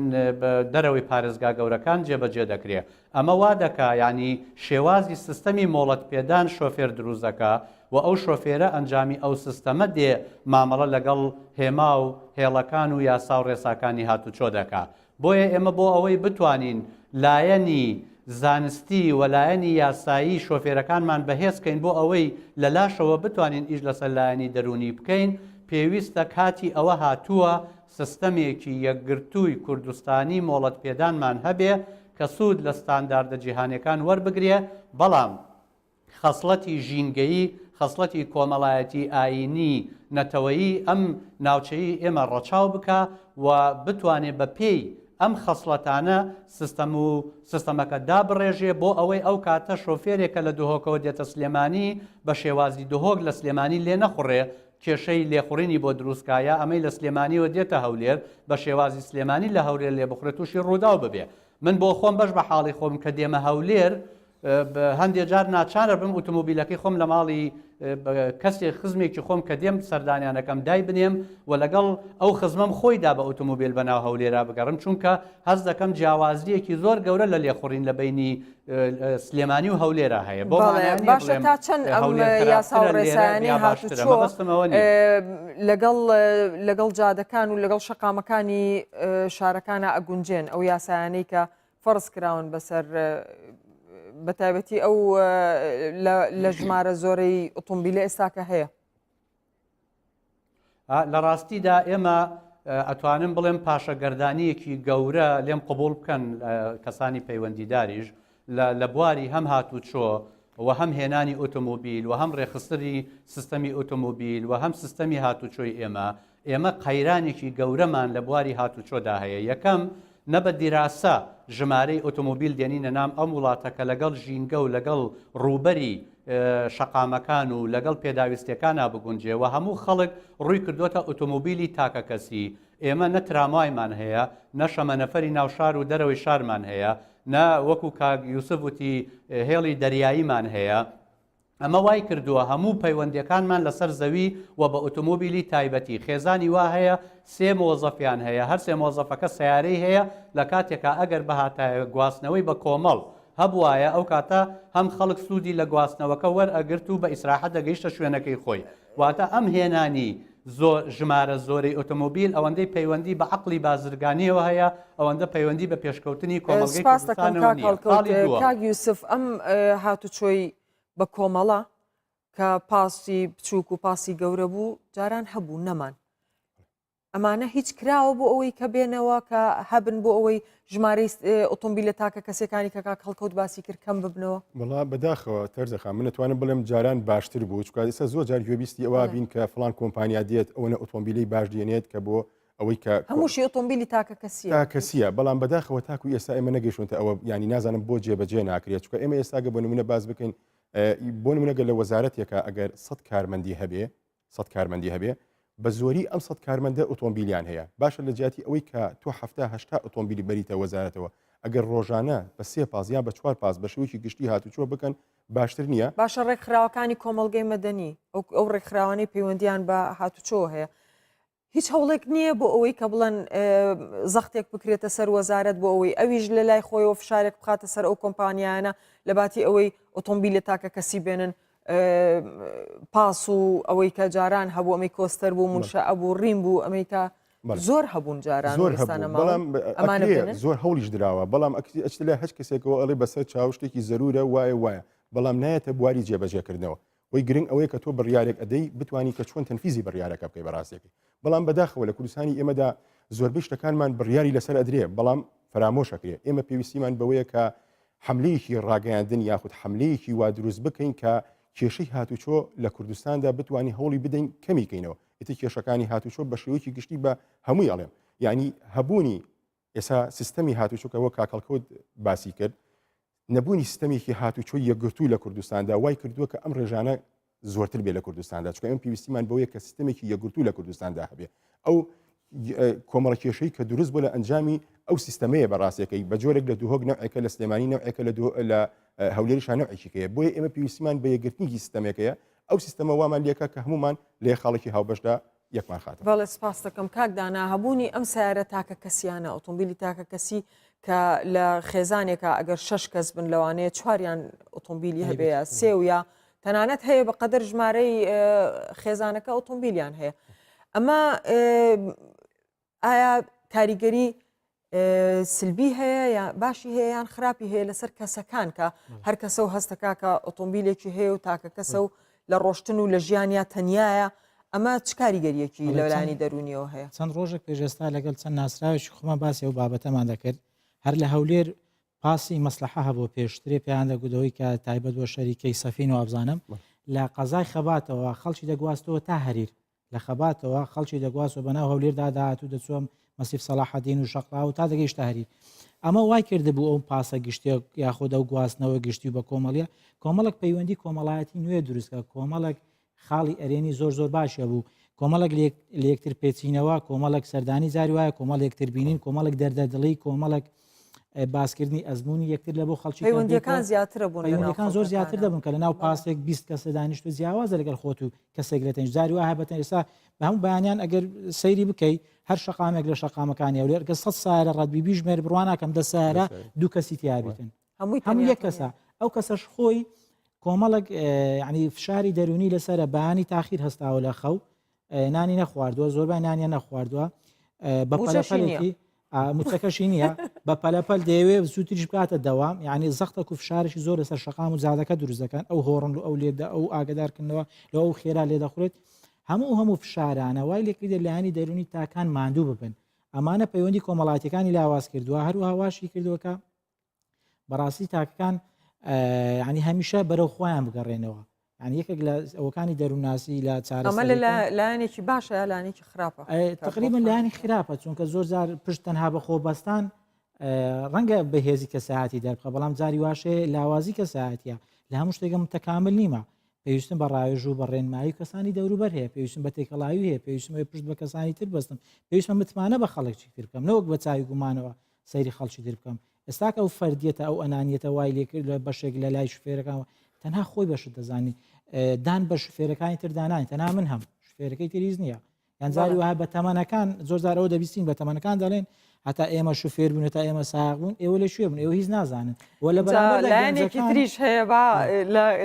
دەرەوەی پارێزگا گەورەکان جێبەجێ دەکرێت ئەمە وا دەکا ینی شێوازی سیستەمی مۆڵەت پێدان شۆفێر دروستەکە و ئەو شۆفێرە ئەنجامی ئەو سیستەمە دێ مامەڵە لەگەڵ هێما و هێڵەکان و یاسا و ڕێساکانی هاتوچۆ دەکا بۆیە ئێمە بۆ ئەوەی بتوانین لایەنی زانستی و لایەنی یاسایی شۆفێرەکانمان بەهێزکەین بۆ ئەوەی لە لاشەوە بتوانین ئیش لەسەر لایەنی دەرونی بکەین پێویستە کاتی ئەوە هاتووە سیستەمێکی یەکگرتووی کوردستانی مۆڵەت پێدانمان هەبێ کە سوود لە ستانداردە جیهانیەکان وەربگرێ بەڵام خەسڵەتی ژینگەیی خەسڵەتی کۆمەڵایەتی ئاینی نەتەوەیی ئەم ناوچەیی ئێمە ڕەچاو بکە و بتوانێت بە پێی ئەم خەسڵەتانە سیستەمەکە دابڕێژێ بۆ ئەوەی ئەو کاتە شۆفێرێکە لە دهۆکەوە دێتە سلێمانی بە شێوازی دهۆک لە سلێمانی لێ نەخوڕێ کێشەی لێخوڕینی بۆ دروستکایە ئەمەی لە سلێمانیەوە دێتە هەولێر بە شێوازی سلێمانی لە هەولێر لێ بخورێت تووشی ڕووداو ببێ من بۆ خۆم بەش بە حاڵی خۆم کە دێمە هەولێر هەندێک جار ناچارە بم ئۆتۆمۆبیلەکەی خۆم لە ماڵی کەسێک خزمێکی خۆم کە دێم سەردانیانەکەم دای بنێم و لەگەڵ ئەو خزمەم خۆیدا بە ئۆتۆمۆبیل بەناو هەولێرا بگەڕم چونکە هەز دەکەم جیاوازیەکی زۆر گەورە لە لێخوڕین لە بەینی سلێمانی و هەولێرا هەیە بۆ باشە تا چەند ئەم یاسا و ڕێسایانەی هاتوچۆ لەگەڵ جادەکان و لەگەڵ شەقامەکانی شارەکانە ئەگونجێن ئەو یاسایانەی کە فەرز کراون بەسەر بەتایبەتی ئەو لە ژمارە زۆرەی ئۆتۆمبیلە ئێستاکە هەیە لە ڕاستیدا ئێمە ئەتوانم بڵێم پاشەگەردانیەکی گەورە لێم قبول بکەن کەسانی پەیوەندیداریش لە بواری هەم هاتوچۆ و هەم هێنانی ئۆتۆمۆبیل و هەم ڕێخستری سیستەمی ئۆتۆمۆبیل و هەم سیستەمی هاتوچۆی ئێمە قەیرانێکی گەورەمان لە بواری هاتوچۆدا هەیە. یەکەم نەبە دیراسە ژمارەی ئۆتۆمۆبیل دێنینە نام ئەم وڵاتەکە لەگەڵ ژینگە و لەگەڵ ڕووبەری شەقامەکان و لەگەڵ پێداویستەکانە بگونجێەوە هەموو خەڵک ڕووی کردوتە ئۆتۆمۆبیلی تاکە کەسی. ئێمە نە ترامایمان هەیە، نە شەمەنەفەری ناوشار و دەرەوەی شارمان هەیە، نە وەکو کاک یوسف وتی هێڵی دەریاییمان هەیە. ئەمە وای کردووە هەموو پەیوەندیەکانمان لەسەر زەوی و بە ئۆتۆمۆبیلی تایبەتی خێزانی وا هەیە، سێ مۆزەفیان هەیە، هەر سێ مۆزەفەکە سیارەی هەیە. لە کاتێکا ئەگەر بەهاتایە گواستنەوەی بە کۆمەڵ هەبوایە ئەو کاتە هەم خەڵک سوودی لە گواستنەوەکە وەرئەگرت و بە ئیسراحەت دەگەیشتە شوێنەکەی خۆی. واتە ئەم هێنانی ژمارە زۆرەی ئۆتۆمۆبیل ئەوەندەی پەیوەندی بە عەقڵی بازرگانیەوە هەیە، ئەوەندە پەیوەندی بە پێشکەوتنی کۆمەڵگەی کوردستانەوە نییە. کاک یوسف ئەم هاتوچۆی بە کۆمەڵە کە پاسی بچووک و پاسی گەورە بوو جاران هەبوو نەمان. ئەمانە هیچ کراوە بۆ ئەوەی کە بێنەوە کە هەبن بۆ ئەوەی ژمارەی ئۆتۆمبیلە تاکە کەسەکانی کە کاک هەڵکەوت باسی کرد کەم ببنەوە. وڵا بەداخەوە تەرزەخان من دەتوانم بڵێم جاران باشتر بوو چکات ئێستا زۆر جار گوێبیستی ئەوە بین کە فڵان کۆمپانیا دێت ئەوەنە ئۆتۆمبیلی باش دێنێت کە بۆ ئەوەی کە هەمووشی ئۆتۆمبیلی تاکە کەسیە. بەڵام بەداخەوە تاکو ئێستا ئێمە نەگەیشتونتە ئەوە ینی نازانم بۆ جێبەجێ ناکرێت چکە ئێمە ئێستاگە بۆ نمونە باز بکەین بۆ نمونەگە لە وەزارەتێکە ئەگەر 100 کارمەندی هەبێ بە زۆری ئەم 100 کارمەندە ئۆتۆمبیلیان هەیە. باشە لە جیاتی ئەوەی کە تۆ 70-80 ئۆتۆمبیلی بەریتە وەزارەتەوە ئەگەر ڕۆژانە بە 3 پاس یا بە 4 پاس بە شێوەیەکی گشتی هاتوچۆ بکەن باشتر نییە. باشە ڕێکخراوەکانی کۆمەڵگەی مەدەنی ئەو ڕێکخراوانی پەیوەندیان بە هاتوچۆ هەیە. هیچ هەوڵێک نییە بۆ ئەوەی کە بڵەن زەختێک بکرێتە سەر وەزارەت بۆ ئەوەی ئەویش لە لای خۆیەوە فشارێک بخاتە سەر ئەو کۆمپانیانە لە باتی ئەوەی ئۆتۆمبیلە تاکە کەسی بێنن پاس و ئەوەی کە جاران هەبوو ئەمەی کۆستەر بوو منشە ئەبوو ڕیم بوو ئەمریکا زۆر هەبوون جاران زۆر هەولیش دراوە. بەڵام ئەچ لە هەچ کەسێکەوە ئەڵێ بەسەر چاو شتێکی زەرورە وایە بەڵام نایەتە بواری جێبەجێکردنەوە. وی گرنگ ئەوەیە کە تۆ بڕیارێک ئەدەی بتوانی کە چۆن تەنفیزی بڕیارەکە بکەی بەڕاستێکی. بەڵام بەداخەوە لە کوردستانی ئێمەدا زۆربەی شتەکانمان بڕیاری لەسەر ئەدرێ بەڵام فەرامۆشەکرێ. ئێمە پێویستیمان بەوەیە کە حملەیەکی ڕاگەیاندن یاخود حملەیەکی وا دروست بکەین کە کێشەی هاتوچۆ لە کوردستاندا بتوانی هەوڵی بدەین کەمی کەینەوە. ئیتر کێشەکانی هاتوچۆ بە شێوەیەکی گشتی بە هەمووی ئەڵێم یعنی هەبوونی ئێستا سیستەمی هاتوچۆکەوە کاکەڵکەوت باسی کرد نەبوونی سیستەمێکی هاتوچۆی یەکگرتووی لە کوردستاندا وای کردووە کە ئەم ڕێژانە زۆرتر بێ لە کوردستاندا چکە ئەم پێویستیمان بەوەیە کە سیستەمێکی یەکگرتووی لە کوردستاندا هەبێ. ئەو کۆمەڵە کێشەی کە دروست بوو لە ئەنجامی ئەو سیستەمەیە بەڕاستەکەی بە جۆرێک لە دووهۆک نەوعێکە لە سلێمانی نەوعێکە لە هەولێریشان نەوعێکیکەیە بۆیە ئێمە پێویستیمان بە یەکگرتنیی سیستەمێکەیە ئەو سیستەمە وامان لێکە کە هەمومان لێ خاڵێکی هاوبەشدا یەکمان خاتە. بەڵێ سپاس دەکەم کاک دانا هەبوونی ئەم سیارە تاکە کەسیانە ئۆتۆمبیلی تاکە کەسی کە لە خێزانێکە ئەگەر 6 کەس بن لەوانەیە 4یان ئۆتۆمبیلی هەبەیە سێ و یا تەنانەت هەیە بە قەدەر ژمارەی خێزانەکە ئۆتۆمبیلیان هەیە. ئەمە ئایا کاریگەری سلبی هەیە یا باشی هەیە یان خراپی هەیە لەسەر کەسەکان کە هەر کەسە و هەستەکە کە ئۆتۆمبیلێکی هەیە و تاکە کەسە و لە ڕۆشتن و لە ژیانیا تەنایە ئەمە چ کاریگەریەکی لەلانی دەرونیەوە هەیە. چەند ڕۆژێک پێشێستا لەگەڵ چەند ناسراوێکی خۆمە باسی ئەو بابەتەمان دەکرد هەر لە هەولێر پاسی مەسلحە هەبوو پێشترێ پێیان دەگوتەوەی کە تایبەت بۆ شەریکەی سەفین و ئەبزانم لە قەزای خەباتەوە خەڵکی دەگواستەوە تا هەریر لە خەباتەوە خەڵکی دەگواستەوە بەناو هەولێردا داهاتوو دەچووم مەسیف سەلاحەدین و شەقڵا و تا دەگەیشتە هەریر. ئەمە وای کردبوو ئەو پاسە گشتێ یاخۆدە و گواستنەوە گشتی و بە کۆمەڵیە کۆمەڵک پەیوەندی کۆمەڵایەتی نوێ دروستکە کۆمەڵک خاڵی ئەرێنی زۆر باشە بوو کۆمەڵک لە یەکتر پێچینەوە کۆمەڵک سەردانی زاری وایە کۆمەڵ یەکتر بینین کۆمەڵک دەردەدڵی کۆمەڵک باسکردنی ئەزمموی یەکتر لە بۆ خەڵکی پەیوەندیەکان زیاتر بوون پەیوەندیەکان زۆر زیاتر دەبوون کە لە ناو پاسێک 20 کەسە دانیشت و جیاوازە لەگەڵ خۆت و کەسێک لە تەنج زاری وایە هەبەتەن ئێستا بە هەموو بەیانیان ئەگەر سەیری بکەی هەر شەقامێک لە شەقامەکانی هەولێر کە 100 سایرە ڕەتبی ژمێر بڕواناکەم 10 سایرە 2 کەسی تیابێتن هەموو یەک کەسە ئەو کەسەش خۆی کۆمەڵک ینی فشاری دەرونی لەسرە بەیانی تاخیر هەستاوە لە خەو نانی نەخواردووە زۆربای نانیە نەخواردووە بە پەلەپەلێکی متەکەشی نییە بە پەلەپەل دەیەوێ زووتریش بکاتە دەوام یعنی زەختە و فشارشی زۆر لەسەر شەقام و زادەکە دروست دەکەن ئەو هۆڕن و ئەو لێدا ئەو ئاگدارکردنەوە لە ئەو خێرا لێ دەخورێت هەموو فشارانە وای لێکردە لایانی دەرونی تاکان ماندوو ببن ئەمانە پەیوەندی کۆمەڵاتیەکانی لاواز کردووە هەروەها واشی کردووەکە بەڕاستی تاکەکان ینی هەمیشە بەرەو خۆیان بگەڕێنەوە ینی یەکێک لە ئەوەکانی دەرووناسی لە ئەمە لایەنێکی باشە یا لایەنێکی خراپە تقریبا لایانی خراپە چونکە زۆر جار پشت تەنها بە خۆبەستان ڕەنگە بەهێزی کەسایەتی دەربخە بەڵام جاری واشەیە لاوازی کەسایەتە لە هەموو شتێکە متەکامل نیمە پێویستم بە ڕایژ و بە ڕێنمایی کەسانی دەوروبەر هەیە پێویستم بە تێکەڵاوی هەیە پێویستم پشت بە کەسانی تر بەستم پێویستمە متمانە بە خەڵکی تر بکەم نەوەک بە چاوی گومانەوە سەیری خەڵکی تر بکەم ئێستاکە ئەو فەردیەتە ئەو ئەنانیەتە وای لێکرد لە بەشێک لە لای شوفێرەکان تەنها خۆی بەشت دەزانی دان بە شوفێرەکانی تر دانانی تەنها من هەم شوفێرەکەی تریز نییە یانزاری وها بە تەمەنەکان زۆرزارەوە دەبیستین بە تەمەنەکان دەڵێن هەتا ئێمە شوفێر بوون تا ئێمە ساغ بوون ئێوە لە شوێ بوون ئێوە هیچ نازانن وە لە بەلایەنێکی تریش هەیە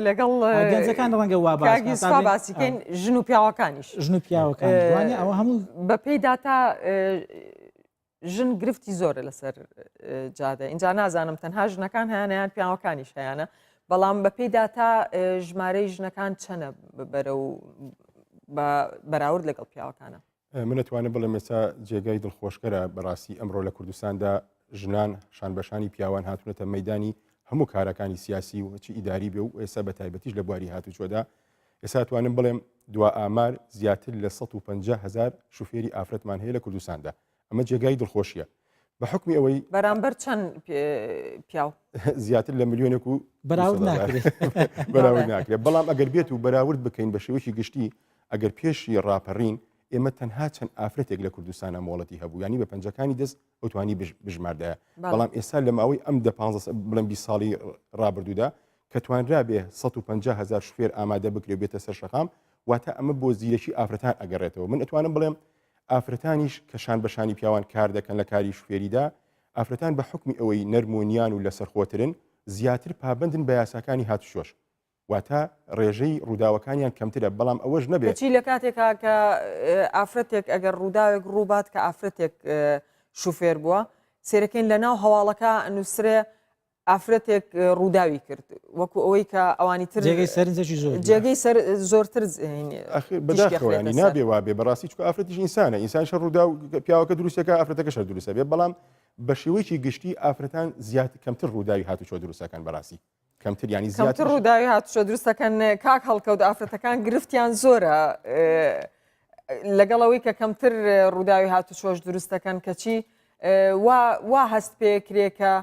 لەگەڵ گەنجەکان ڕەنگە وا باسیکەین ژن و پیاوەکانیش ژن و پیاوەکان ئەوە هەموو بە پێیدا تا ژن گرفتی زۆرە لەسەر جادە اینجا نازانم تەنها ژنەکان هەیەیان پیاوەکانیش هەیەە بەڵام بە پێیدا تا ژمارەی ژنەکان چەنە بەرە و بەراورد لەگەڵ پیاوەکانە من ئەتوانم بڵێم ئێستا جێگای دڵخۆشکەرە بەڕاستی ئەمڕۆ لە کوردستاندا ژنان شانبەشانی پیاوان هاتوونەتە مەدانی هەموو کارەکانی سیاسی و چی ئیداری بێ و ئێستا بە تایبەتیش لە بواری هاتوچۆدا ئێستا توانم بڵێم دوا ئامار زیاتر لە 150,000 شوفێری ئافرەتمان هەیە لە کوردستاندا ئەمە جێگای دڵخۆشیە بە حکمی ئەوەی بەرامبەر چەند پیاو زیاتر لە ملیۆنێک و بەراورد ناکرێت بەڵام ئەگەر بێت و بەراورد بکەین بە شێوەیەکی گشتی ئەگەر پێشی ڕاپەڕین ئێمە تەنها چەند ئافرەتێک لە کوردستانە مۆڵەتی هەبوو ینی بە پەنجەکانی دەست ئەوتوانی بژماردایە بەڵام ئێستا لە ماوەی ئەم بڵێن 20 ساڵی ڕابردوودا کە توانرا بێ 150,000 شوفێر ئامادە بکرێ بێتە سەر شەقام واتە ئەمە بۆ زیرەکی ئافرەتان ئەگەڕێتەوە من ئەتوانم بڵێم ئافرەتانیش کە شانبەشانی پیاوان کار دەکەن لە کاری شوفێریدا ئافرەتان بە حکمی ئەوەی نەرمۆنیان و لەسەرخۆترن زیاتر پابندن بە یاساکانی هاتوشۆش واتە ڕێژەی ڕووداوەکانیان کەمترە بەڵام ئەوەش نەبێت چی لە کاتێکا کە ئافرەتێک ئەگەر ڕووداوێک ڕووبات کە ئافرەتێک شوفێر بووە سێرەکەین لە ناو هەواڵەکە نووسرێ ئافرەتێک ڕووداوی کرد وەکو ئەوەی کە ئەوانی تر جێگەی زۆرتر بەداخەوەیانی نابێ وابێ بەڕاستی چکە ئافرەتیش ئینسانە ئینسان شە ڕوودا و پیاوەکە دروستەکە ئافرەتەکە شەر دروستە بێ بەڵام بە شێوەیەکی گشتی ئافرەتان زیاتر کەمتر ڕووداوی هاتوچۆ دروستەکان بەڕاستی کەمتر ینی زیاتر ڕووداوی هاتوچۆ دروستەکەن کاک هەڵکەوت ئافرەتەکان گرفتیان زۆرە لەگەڵەوەی کە کەمتر ڕووداوی هاتوچۆش دروستەکەن کەچی وا هەست پێکرێکە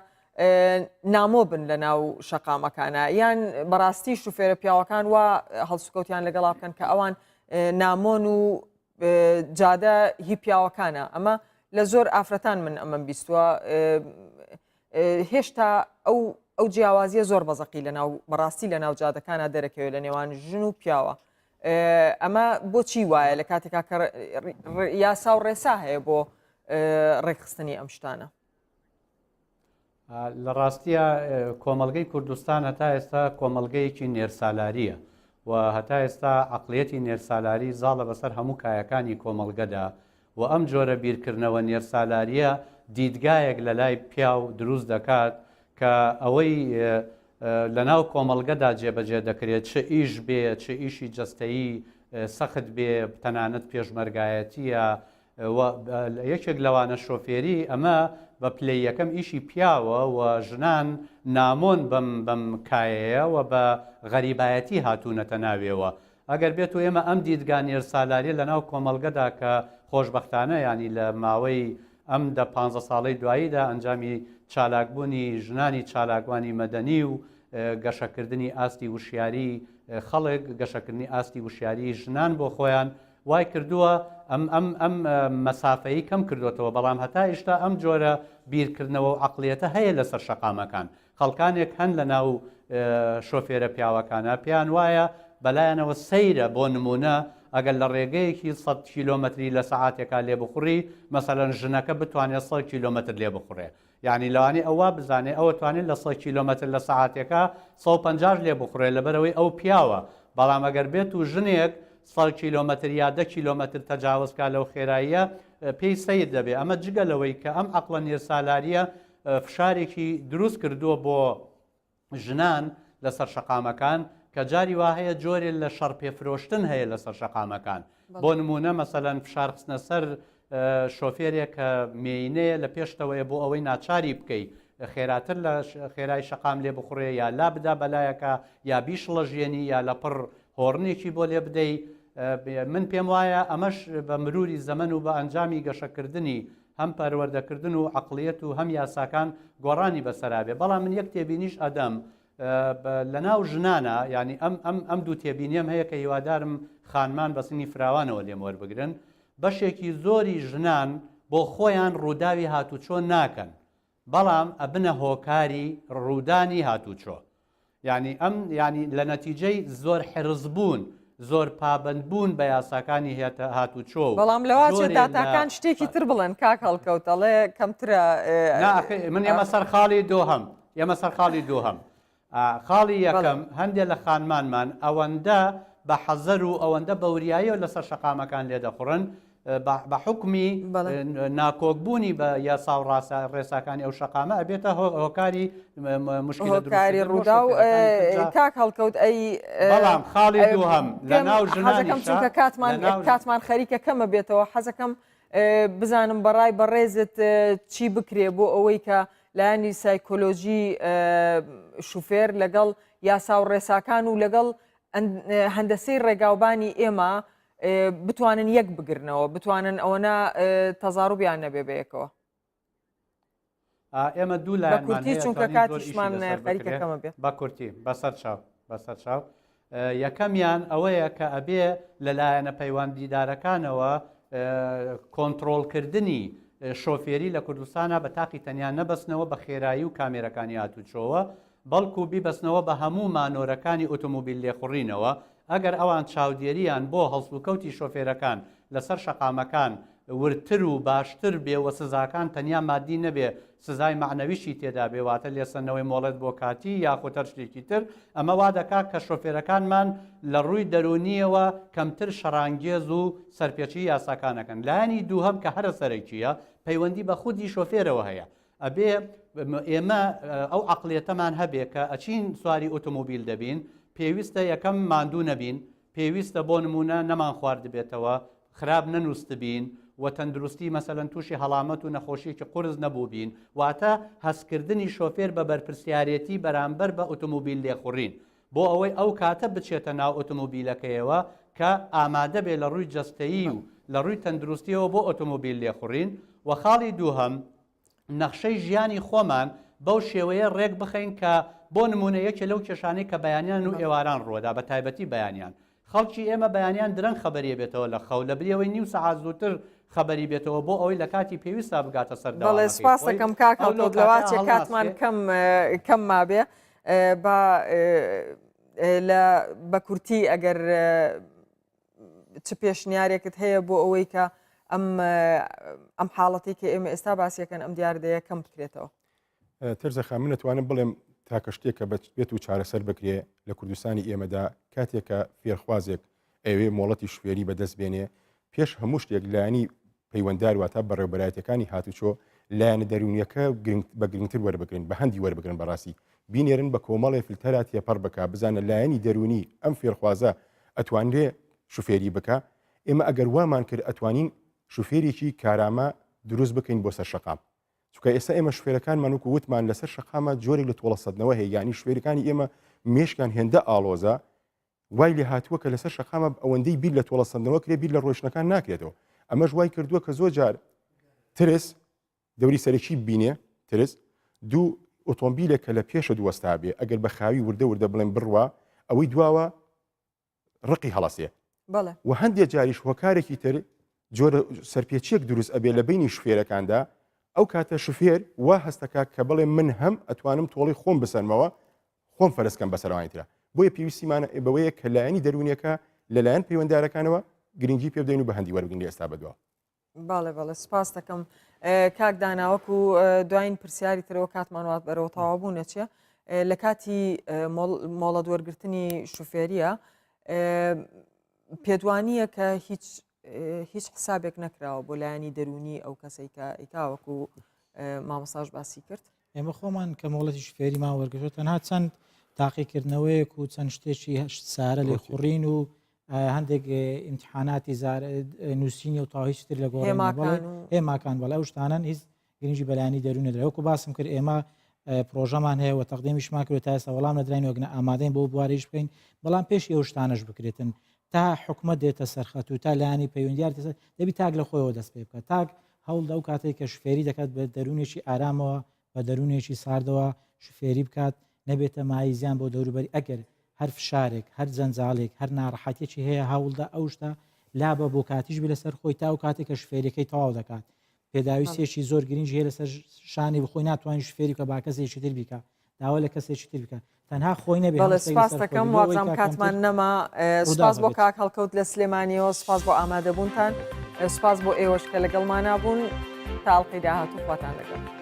نامۆ بن لە ناو شەقامەکانە یان بەڕاستی شوفێرە پیاوەکان وا هەڵسوکەوتیان لەگەڵا بکەن کە ئەوان نامۆن و جادە هی پیاوەکانە ئەمە لە زۆر ئافرەتان من ئەمەم بیستووە هێشتا ئەو جیاوازیە زۆر بەزەقی لە ناو بەڕاستی لە ناو جادەکانە دەرەکەوێت لە نێوان ژن و پیاوە ئەمە بۆچی وایە لە کاتێکا کە یاسا و ڕێسا هەیە بۆ ڕێکخستنی ئەم شتانە لە ڕاستیە کۆمەلگەی کوردستان هەتا ئێستا کۆمەلگەیەکی نێرسالاریە و هەتا ئێستا عەقڵیەتی نێرسالاری زاڵە بەسەر هەموو کایەکانی کۆمەلگەدا و ئەم جۆرە بیرکردنەوە نێرسالاریە دیدگایەک لە لای پیاو دروست دەکات کە ئەوەی لە ناو کۆمەلگەدا جێبەجێ دەکرێت چه ئیش بێ چه ئیشی جەستەیی سەخت بێ تەنانەت پێشمەرگایەتیە یەکێک لەوانە شۆفێری ئەمە بە پلەی یەکەم ئیشی پیاوە و ژنان نامۆن بەم کایەیە و بە غەریبایەتی هاتوونەتە ناوێەوە ئەگەر بێت و ئێمە ئەم دیدگان نێرسالاری لە ناو کۆمەلگەدا کە خۆشبەختانە ینی لە ماوەی ئەم 15 ساڵەی دواییدا ئەنجامی چالاکبوونی ژنانی چالاکوانی مەدەنی و گەشەکردنی ئاستی وشیاری خەڵک گەشەکردنی ئاستی وشیاری ژنان بۆ خۆیان وای کردووە ئەم مەسافەیە کەم کردوێتەوە بەڵام هەتا ئێشتا ئەم جۆرە بیرکردنەوە و عەقڵیەتە هەیە لەسەر شەقامەکان خەڵکانێک هەن لە ناو شۆفێرە پیاوەکانە پیان وایە بەلایەنەوە سەیرە بۆ نمونە ئەگەر لە ڕێگەیەکی 100 کیلۆمەتری لە سەعاتێکا لێ بخوڕی مەسەلەن ژنەکە بتوانێت 100 کیلۆمەتر لێ بخوڕێ یعنی لەوانی ئەوە بزانێ ئەوە توانێت لە 100 کیلۆمەتر لە سەعاتێکا 150 لێ بخوڕێ لەبەرەوەی ئەو پیاوە بەڵام ئەگەر بێت و ژنێک 100 کیلۆمەتر یا 10 کیلۆمەتر تەجاوزکا لەو خێراییە پێی سەیر دەبێت ئەمە جگە لەوەی کە ئەم عەقڵە نێرسالاریە فشارێکی دروست کردووە بۆ ژنان لەسەر شەقامەکان کە جاری وهەیە جۆرێ لە شەڕ پێفرۆشتن هەیە لەسەر شەقامەکان بۆ نمونە مەسەلەن فشارخستنە سەر شۆفێرێک کە مێینەیە لە پێشتەوەیە بۆ ئەوەی ناچاری بکەیت خێراتر لە خێرای شەقام لێ بخوڕێ یا لا بدا بەلایەکە یا بیش لە ژێنی یا لە پڕ هۆڕنێکی بۆ لێ بدەیت من پێم وایە ئەمەش بە مروری زەمن و بە ئەنجامی گەشەکردنی هەم پەروەردەکردن و عقلیەت و هەم یاساکان گۆڕانی بەسەرابێ بەڵام من یەک تێبینیش ئەدەم لە ناو ژنانە ینی ئەم دوو تێبینیم هەیە کە هیوادارم خانمان بەسنی فراوانەوە لێم وەربگرن بەشێکی زۆری ژنان بۆ خۆیان ڕووداوی هاتوچۆ ناکەن بەڵام ئەبنە هۆکاری ڕوودانی هاتوچۆ ینی ینی لە نەتیجەی زۆر حرزبوون زۆر پابندبوون بە یاساکانی هاتوچۆ بەڵام لەواچێت داتاکان شتێکی تر بڵێن کاک هەڵکەوتەڵێ کەمترە من ئێمە سەر خاڵی دووهەم ئێمە سەر خاڵی دووهەم خاڵی یەکەم هەندێک لە خانمانمان ئەوەندە بە حەزەر و ئەوەندە بەوریاییەوە لەسەر شەقامەکان لێ دەخڕن بە حکمی ناکۆکبوونی بە یاسا و ڕێساکانی ئەو شەقامە ئەبێتە هۆکاری مشکلەکاری ڕوودا و کاک هەڵکەوت ئەی بەڵام خاڵی دووهەم لە ناو ژنانەکەم چونکە کاتمان خەریکە کەمە بێتەوە حەزەکەم بزانم بەڕای بەڕێزت چی بکرێ بۆ ئەوەی کە لایانی سایکۆلۆژی شوفێر لەگەڵ یاسا و ڕێساکان و لەگەڵ هەندەسەی ڕێگاوبانی ئێمە بتوانن یەک بگرنەوە بتوانن ئەوەنە تەزاڕوبیان نەبێ بەیەکەوە ئێمە دوو لایەن کورتی چونکە کاتیشمان خەریکەکەمە بێت بە کورتی بەسەر چاو یەکەمیان ئەوەیە کە ئەبێ لەلایەنە پەیوەندیدارەکانەوە کۆنتترۆلکردنی شۆفێری لە کوردستانە بە تاقی تەنیان نەبەستنەوە بە خێرایی و کامێرەکانی هاتوچۆوە بەڵکو بیبەستنەوە بە هەموو مانۆرەکانی ئۆتۆمۆبیل لێخوڕینەوە ئەگەر ئەوان چاودێریان بۆ هەڵسوکەوتی شۆفێرەکان لەسەر شەقامەکان ورتر و باشتر بێ و سزاکان تەنیا مادی نەبێ سزای معنەویشی تێدا بێواتە لێسەنەوەی مۆڵەت بۆ کاتی یاخۆتەر شتێکی تر ئەمە وا دەکات کە شۆفێرەکانمان لە ڕووی دەرونیەوە کەمتر شەڕانگێز و سەرپێچی یاساکانەکەن لایانی دووهەم کە هەرە سەرەکیە پەیوەندی بە خودی شۆفێرەوە هەیە ئەبێ ئێمە ئەو عقلێتەمان هەبێ کە ئەچین سواری ئۆتۆمۆبیل دەبین پێویستە یەکەم ماندوو نەبین پێویستە بۆ نمونە نەمان خوارد بێتەوە خراپ نەنووست بین و تەندروستی مەسەلەن تووشی هەڵامەت و نەخۆشیێکی قورس نەبوو بین واتە هەستکردنی شۆفێر بە بەرپرسیارەتی بەرامبەر بە ئۆتۆمۆبیل لێخوڕین بۆ ئەوەی ئەو کاتە بچێتە ناو ئۆتۆمۆبیلەکەیەوە کە ئامادە بێ لە ڕووی جەستەیی و لە ڕووی تەندروستیەوە بۆ ئۆتۆمۆبیل لێخوڕین و خاڵی دووهەم نەخشەی ژیانی خۆمان بەو شێوەیە ڕێک بخەین کە بۆ نمونە یەکێ لەو کێشانەی کە بەیانیان و ئێواران ڕۆدا بە تایبەتی بەیانیان خەڵکی ئێمە بەیانیان درەنگ خەبەریە بێتەوە لە خەو لە بریەوەی نیو سەعات زووتر خەبەری بێتەوە بۆ ئەوەی لە کاتی پێویستە بگاتە سەردەوام بەڵێ سپاس دەکەم کاک هەڵکەوت لەواتێ کاتمان کەم مابێ بە کورتی ئەگەر چ پێشنیارێکت هەیە بۆ ئەوەی کە ئەم حاڵەتی کە ئێمە ئێستا باسیەکەن ئەم دیاردەیە کەم بکرێتەوە ترزەخە من نتوانم بڵێم تاکە شتێکە بێت و چارەسەر بکرێ لە کوردستانی ئێمەدا کاتێکە فێرخوازێک ئەوێ مۆڵەتی شوێری بەدەست بێنێ پێش هەموو شتێک لایانی پەیوەنددار واتە بەڕێوەبەرایەتەکانی هاتوچۆ لایەنە دەرونیەکە بە گرنگتر وەربگرن بە هەندی وەربگرن بەڕاستی بینێرن بە کۆمەڵی فلتەرات تێپەڕ بکە بزانە لایەنی دەرونی ئەم فێرخوازە ئەتوانرێ شوفێری بکە ئێمە ئەگەر وامان کرد ئەتوانین شوفێرێکی کارامە دروست بکەین بۆ سەر شەقام چونکە ئێستا ئێمە شوفێرەکانمان وەکو وتمان لەسەر شەقامە جۆرێک لە تۆڵەسەدنەوە هەیە یانی شوێرەکانی ئێمە مێشکان هێندە ئاڵۆزە وای لێ هاتووە کە لەسەر شەقامە ئەوەندەی بیر لە تۆڵەسەدنەوە کرێ بیر لە ڕۆیشتەکان ناکرێتەوە ئەمەش وای کردووە کە زۆر جار ترس دەوری سەرەکی بینێ ترس دوو ئۆتۆمبیلێک کە لە پێشە دووەستا بێ ئەگەر بە خاوی وردە بڵێن بڕوا ئەوەی دواوە ڕقی هەڵەسێ و هەندێک جاریش هۆکارێکی تر جۆرە سەرپێچیەک دروست ئەبێ لە بینی شوفێرەکاندا ئەو کاتە شوفێر وا هەستەکە کە بڵێ من هەم ئەتوانم تۆڵی خۆم بسەرمەوە خۆم فەرزکەم بەسەروانیترا بۆیە پێویستیمانە بەوەیە کە لایەنی دەرونیەکە لەلایەن پەیوەنددارەکانەوە گرنگی پێ بدەین و بە هەندی وەربگرین لە ئێستا بەدووە بەڵێ سپاس دەکەم کاک داناوەک و دوایین پرسیاری ترەوە کاتمانوات بەرەوە تەواوبوونە چیە لە کاتی مۆڵەت وەرگرتنی شوفێریە پێدوانیە کە هیچ حسابێک نەکراوە بۆ لایەنی دەرونی ئەو کەسەی کە ئیتاوەکو مامۆساژ باسی کرد ئێمە خۆمان کە مۆڵەتی شوفێری ما وەرگرتووە تەنها چەند تاقیکردنەوەیەک و چەند شتێکی سارە لێ خوڕین و هەندێک ئیمتحاناتی نووسینی و تا هیچتر لە هێماکان بەڵا ئەو شتانان هیچ گرنگی بەلایانی دەرونە درەوەکو باسم کرد ئێمە پرۆژەمان هەیە و تەقدیمیشمان کرد تا ئێستا وەڵام نەدراین وەگنە ئامادەین بۆ بوارێش بکەین بەڵام پێش ئێوە شتانەش بکرێتن تا حکومە دێتە سەرخەت و تا لایانی پەیوەندیار دەبی تاک لە خۆیەوە دەست پێ بکات تاک هەوڵدا و کاتێک کە شفێری دەکات بە دەرونێکی ئارامەوە بە دەرونێکی ساردەوە شفێری بکات نەبێتە مایزیان بۆ دەوروبەری ئەگەر هەر فشارێک هەر جەنجاڵێک هەر ناڕەحەتێکی هەیە هەوڵدا ئەو شتە لابە بۆ کاتیش بێ لەسەر خۆی تا و کاتێک کە شفێریەکەی تەواو دەکات پێداویستێکی زۆر گرنگ هەیە لەسەر شانی بخۆی ناتوانانی شفێری کە با کەسێکی تر بیکە داوا لە کەسێکی تر بکە تەنها خۆی نەبێت سپاس دەکەم وازام کاتمان نەما سپاس بۆ کاک هەڵکەوت لە سلێمانیەوە سپاس بۆ ئامادەبوونتان سپاس بۆ ئێوەش کە لەگەڵمانە بوون تاڵقی داهاتوو خواتان لەگەڵ